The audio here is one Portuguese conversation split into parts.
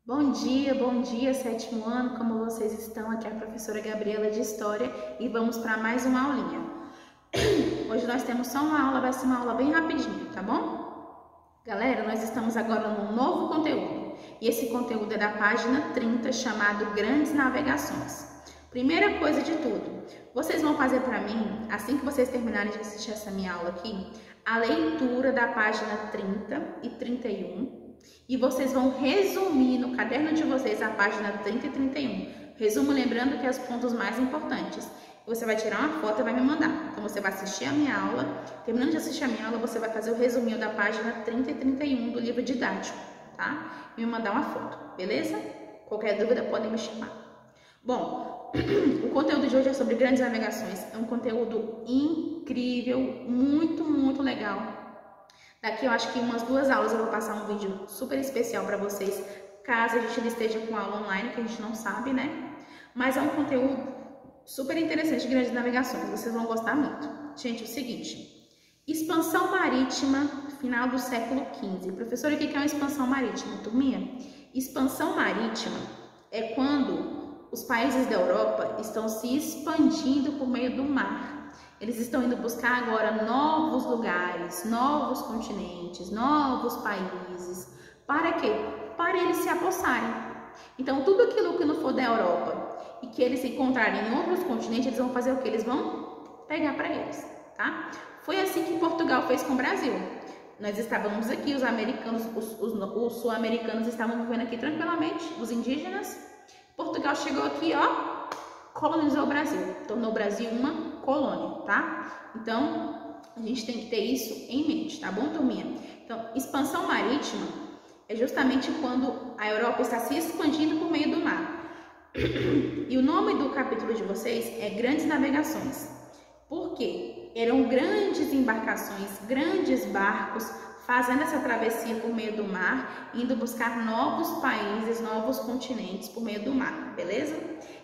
Bom dia, sétimo ano, como vocês estão? Aqui é a professora Gabriela de História e vamos para mais uma aulinha. Hoje nós temos só uma aula, vai ser uma aula bem rapidinho, tá bom? Galera, nós estamos agora num novo conteúdo e esse conteúdo é da página 30, chamado Grandes Navegações. Primeira coisa de tudo, vocês vão fazer para mim, assim que vocês terminarem de assistir essa minha aula aqui, a leitura da página 30 e 31. E vocês vão resumir no caderno de vocês a página 30 e 31. Resumo lembrando que é os pontos mais importantes. Você vai tirar uma foto e vai me mandar. Então você vai assistir a minha aula. Terminando de assistir a minha aula, você vai fazer o resuminho da página 30 e 31 do livro didático, tá? E me mandar uma foto, beleza? Qualquer dúvida podem me chamar. Bom, o conteúdo de hoje é sobre grandes navegações. É um conteúdo incrível, muito legal. Daqui eu acho que umas 2 aulas eu vou passar um vídeo super especial para vocês, caso a gente não esteja com aula online, que a gente não sabe, né? Mas é um conteúdo super interessante de grandes navegações, vocês vão gostar muito. Gente, é o seguinte, expansão marítima, final do século XV. Professora, o que é uma expansão marítima, turminha? Expansão marítima é quando os países da Europa estão se expandindo por meio do mar. Eles estão indo buscar agora novos lugares, novos continentes, novos países. Para quê? Para eles se apossarem. Então, tudo aquilo que não for da Europa e que eles se encontrarem em outros continentes, eles vão fazer o quê? Eles vão pegar para eles, tá? Foi assim que Portugal fez com o Brasil. Nós estávamos aqui, os americanos, os sul-americanos estavam vivendo aqui tranquilamente, os indígenas. Portugal chegou aqui, ó, colonizou o Brasil, tornou o Brasil uma colônia, tá? Então, a gente tem que ter isso em mente, tá bom, turminha? Então, expansão marítima é justamente quando a Europa está se expandindo por meio do mar. E o nome do capítulo de vocês é Grandes Navegações. Por quê? Eram grandes embarcações, grandes barcos, fazendo essa travessia por meio do mar, indo buscar novos países, novos continentes por meio do mar, beleza?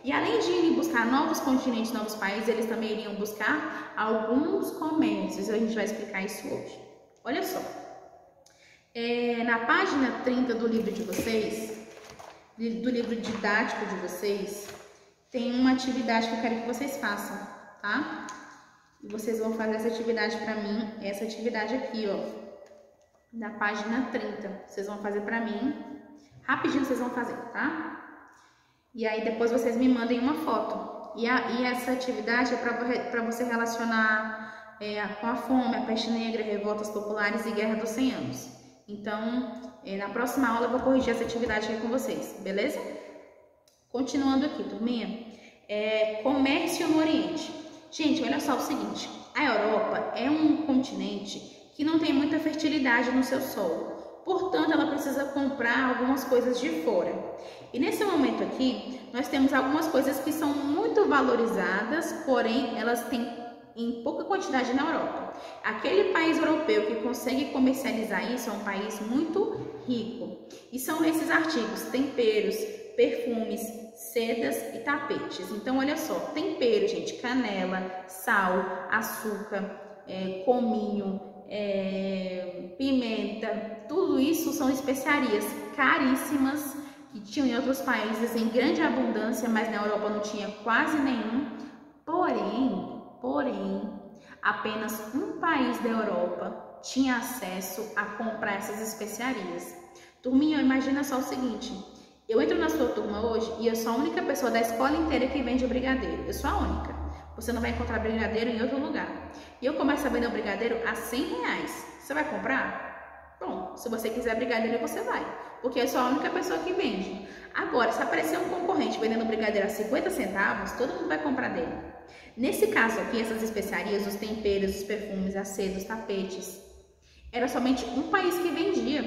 E além de irem buscar novos continentes, novos países, eles também iriam buscar alguns comércios. A gente vai explicar isso hoje. Olha só, na página 30 do livro de vocês, do livro didático de vocês, tem uma atividade que eu quero que vocês façam, tá? E vocês vão fazer essa atividade para mim, essa atividade aqui, ó. Da página 30, vocês vão fazer pra mim, rapidinho vocês vão fazer, tá? E aí depois vocês me mandem uma foto. E essa atividade é para você relacionar com a fome, a peste negra, revoltas populares e guerra dos 100 anos. Então, na próxima aula eu vou corrigir essa atividade aqui com vocês, beleza? Continuando aqui, turminha, comércio no Oriente. Gente, olha só o seguinte, a Europa é um continente que não tem muita fertilidade no seu solo, portanto ela precisa comprar algumas coisas de fora. E nesse momento aqui, nós temos algumas coisas que são muito valorizadas, porém elas têm em pouca quantidade na Europa. Aquele país europeu que consegue comercializar isso é um país muito rico. E são esses artigos, temperos, perfumes, sedas e tapetes. Então olha só, tempero, gente, canela, sal, açúcar, cominho, pimenta, tudo isso são especiarias caríssimas que tinham em outros países em grande abundância, mas na Europa não tinha quase nenhum. Porém, apenas um país da Europa tinha acesso a comprar essas especiarias. Turminha, imagina só o seguinte, eu entro na sua turma hoje e eu sou a única pessoa da escola inteira que vende brigadeiro, eu sou a única. Você não vai encontrar brigadeiro em outro lugar. E eu começo a vender o brigadeiro a R$100. Você vai comprar? Bom, se você quiser brigadeiro, você vai. Porque eu sou a única pessoa que vende. Agora, se aparecer um concorrente vendendo brigadeiro a 50 centavos, todo mundo vai comprar dele. Nesse caso aqui, essas especiarias, os temperos, os perfumes, as sedas, os tapetes, era somente um país que vendia.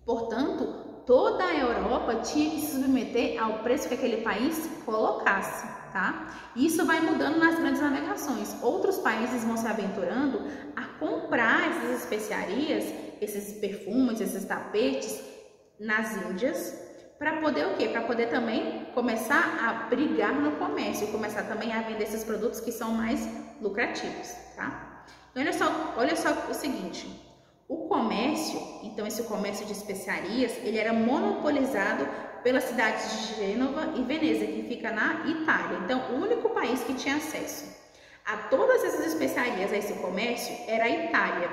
Portanto, toda a Europa tinha que se submeter ao preço que aquele país colocasse, tá? Isso vai mudando nas grandes navegações. Outros países vão se aventurando a comprar essas especiarias, esses perfumes, esses tapetes nas Índias, para poder o quê? Para poder também começar a brigar no comércio e começar também a vender esses produtos que são mais lucrativos, tá? Então, olha só o seguinte, O comércio, então esse comércio de especiarias, ele era monopolizado pelas cidades de Gênova e Veneza, que fica na Itália. Então, o único país que tinha acesso a todas essas especiarias, a esse comércio, era a Itália.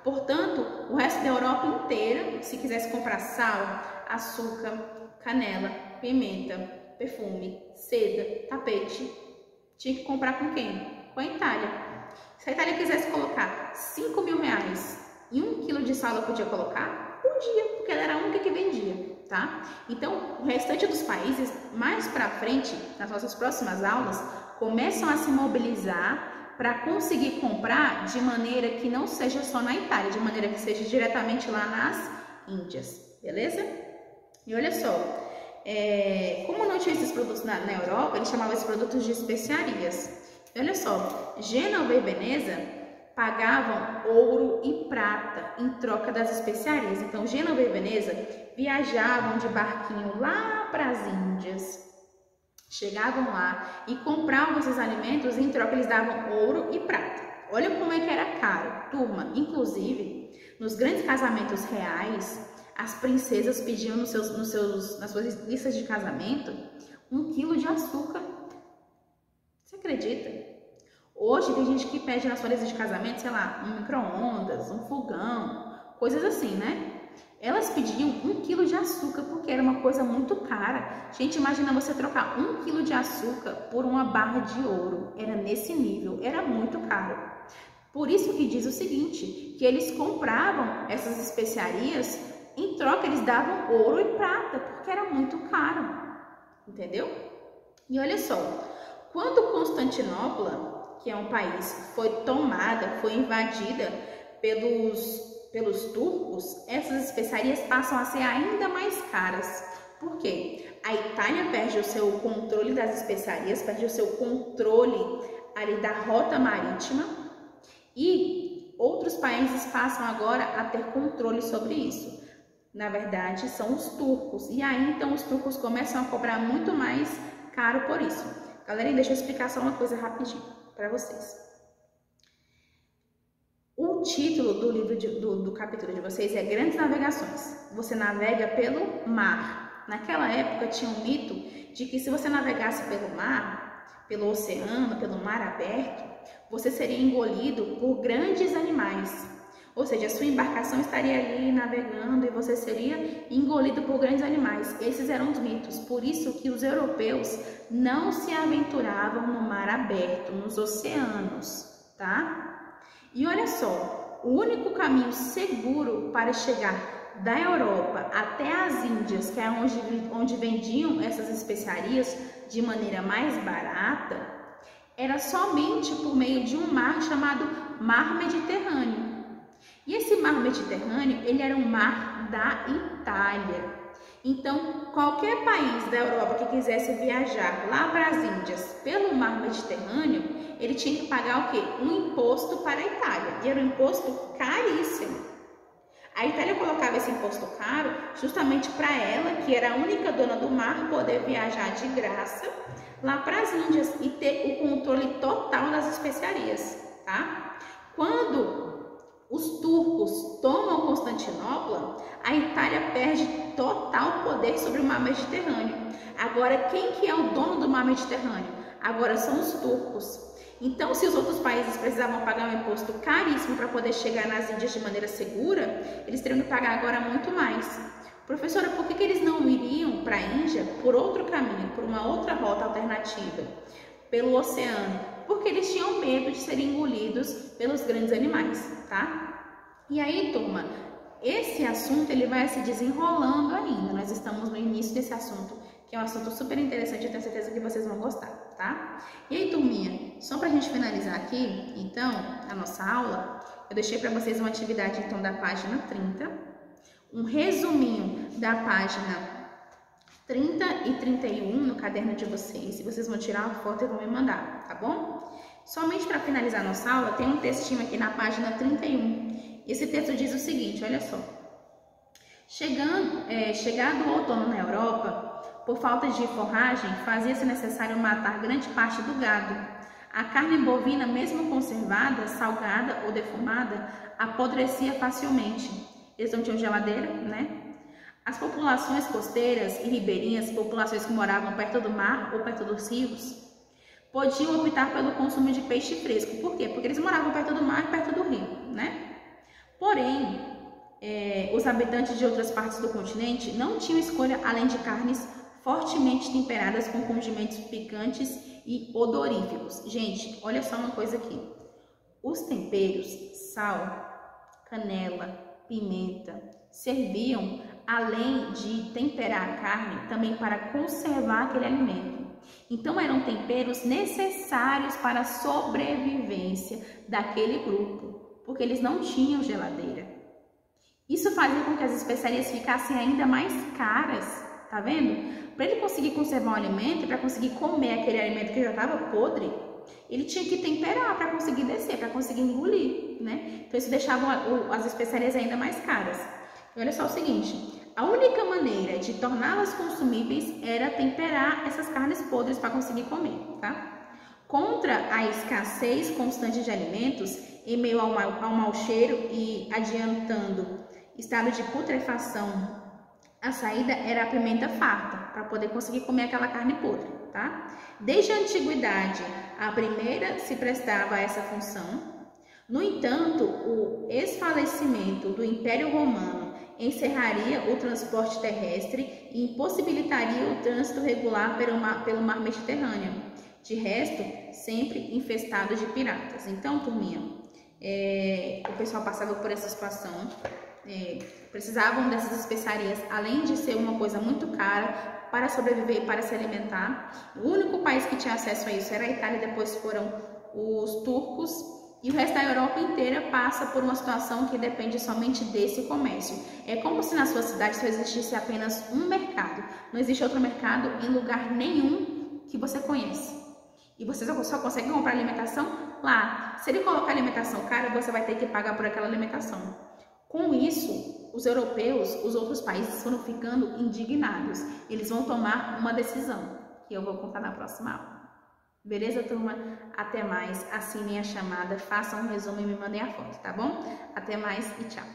Portanto, o resto da Europa inteira, se quisesse comprar sal, açúcar, canela, pimenta, perfume, seda, tapete, tinha que comprar com quem? Com a Itália. Se a Itália quisesse colocar 5 mil reais em 1 quilo de sal, ela podia colocar? Podia, porque ela era a única que vendia, tá? Então, o restante dos países, mais pra frente, nas nossas próximas aulas, começam a se mobilizar para conseguir comprar de maneira que não seja só na Itália, de maneira que seja diretamente lá nas Índias, beleza? E olha só, como não tinha esses produtos na Europa, eles chamavam esses produtos de especiarias. E olha só, Gênova e Veneza pagavam ouro e prata em troca das especiarias. Então, Gênova e Veneza viajavam de barquinho lá para as Índias, chegavam lá e compravam esses alimentos e em troca eles davam ouro e prata. Olha como é que era caro, turma. Inclusive, nos grandes casamentos reais, as princesas pediam nas suas listas de casamento 1 quilo de açúcar. Você acredita? Hoje tem gente que pede na sua lista de casamento, sei lá, um micro-ondas, um fogão, coisas assim, né? Elas pediam 1 quilo de açúcar porque era uma coisa muito cara. Gente, imagina você trocar 1 quilo de açúcar por uma barra de ouro. Era nesse nível, era muito caro. Por isso que diz o seguinte, que eles compravam essas especiarias, em troca eles davam ouro e prata, porque era muito caro. Entendeu? E olha só, quando Constantinopla, que é um país, foi tomada, foi invadida pelos turcos, essas especiarias passam a ser ainda mais caras. Por quê? A Itália perde o seu controle das especiarias, perde o seu controle ali da rota marítima e outros países passam agora a ter controle sobre isso. Na verdade, são os turcos. E aí, então, os turcos começam a cobrar muito mais caro por isso. Galera, deixa eu explicar só uma coisa rapidinho para vocês. O título do livro do capítulo de vocês é Grandes Navegações. Você navega pelo mar. Naquela época tinha um mito de que se você navegasse pelo mar, pelo oceano, pelo mar aberto, você seria engolido por grandes animais. Ou seja, a sua embarcação estaria ali navegando e você seria engolido por grandes animais. Esses eram os mitos. Por isso que os europeus não se aventuravam no mar aberto, nos oceanos, tá? E olha só, o único caminho seguro para chegar da Europa até as Índias, que é onde vendiam essas especiarias de maneira mais barata, era somente por meio de um mar chamado Mar Mediterrâneo. E esse mar Mediterrâneo, ele era um mar da Itália. Então, qualquer país da Europa que quisesse viajar lá para as Índias pelo mar Mediterrâneo, ele tinha que pagar o quê? Um imposto para a Itália. E era um imposto caríssimo. A Itália colocava esse imposto caro justamente para ela, que era a única dona do mar, poder viajar de graça lá para as Índias e ter o controle total das especiarias, tá? Quando os turcos tomam Constantinopla, a Itália perde total poder sobre o mar Mediterrâneo. Agora, quem que é o dono do mar Mediterrâneo? Agora são os turcos. Então, se os outros países precisavam pagar um imposto caríssimo para poder chegar nas Índias de maneira segura, eles teriam que pagar agora muito mais. Professora, por que eles não iriam para a Índia por outro caminho, por uma outra rota alternativa, pelo oceano? Porque eles tinham medo de serem engolidos pelos grandes animais, tá? E aí, turma, esse assunto ele vai se desenrolando ainda. Nós estamos no início desse assunto, que é um assunto super interessante, eu tenho certeza que vocês vão gostar, tá? E aí, turminha, só pra gente finalizar aqui, então, a nossa aula, eu deixei para vocês uma atividade, então, da página 30, um resuminho da página 30 e 31 no caderno de vocês, e vocês vão tirar uma foto e vão me mandar, tá bom? Somente para finalizar a nossa aula, tem um textinho aqui na página 31. Esse texto diz o seguinte, olha só. Chegado o outono na Europa, por falta de forragem, fazia-se necessário matar grande parte do gado. A carne bovina, mesmo conservada, salgada ou defumada, apodrecia facilmente. Eles não tinham geladeira, né? As populações costeiras e ribeirinhas, populações que moravam perto do mar ou perto dos rios, podiam optar pelo consumo de peixe fresco. Por quê? Porque eles moravam perto do mar e perto do rio, né? Porém, os habitantes de outras partes do continente não tinham escolha além de carnes fortemente temperadas com condimentos picantes e odoríficos. Gente, olha só uma coisa aqui. Os temperos, sal, canela, pimenta, serviam, além de temperar a carne, também para conservar aquele alimento. Então, eram temperos necessários para a sobrevivência daquele grupo, porque eles não tinham geladeira. Isso fazia com que as especiarias ficassem ainda mais caras, tá vendo? Para ele conseguir conservar o alimento, para conseguir comer aquele alimento que já estava podre, ele tinha que temperar para conseguir descer, para conseguir engolir, né? Então isso deixava as especiarias ainda mais caras. E olha só o seguinte, a única maneira de torná-las consumíveis era temperar essas carnes podres para conseguir comer, tá? Contra a escassez constante de alimentos, em meio ao mau cheiro e adiantando estado de putrefação, a saída era a pimenta farta, para poder conseguir comer aquela carne podre, tá? Desde a antiguidade, a primeira se prestava a essa função. No entanto, o esfalecimento do Império Romano encerraria o transporte terrestre e impossibilitaria o trânsito regular pelo mar Mediterrâneo. De resto, sempre infestado de piratas. Então, turminha, o pessoal passava por essa situação. Precisavam dessas especiarias, além de ser uma coisa muito cara para sobreviver e para se alimentar. O único país que tinha acesso a isso era a Itália, depois foram os turcos, e o resto da Europa inteira passa por uma situação que depende somente desse comércio. É como se na sua cidade só existisse apenas um mercado, não existe outro mercado em lugar nenhum que você conhece. E você só consegue comprar alimentação lá. Se ele colocar alimentação cara, você vai ter que pagar por aquela alimentação. Com isso, os europeus, os outros países foram ficando indignados. Eles vão tomar uma decisão, que eu vou contar na próxima aula. Beleza, turma? Até mais. Assinem a chamada, façam um resumo e me mandem a foto, tá bom? Até mais e tchau.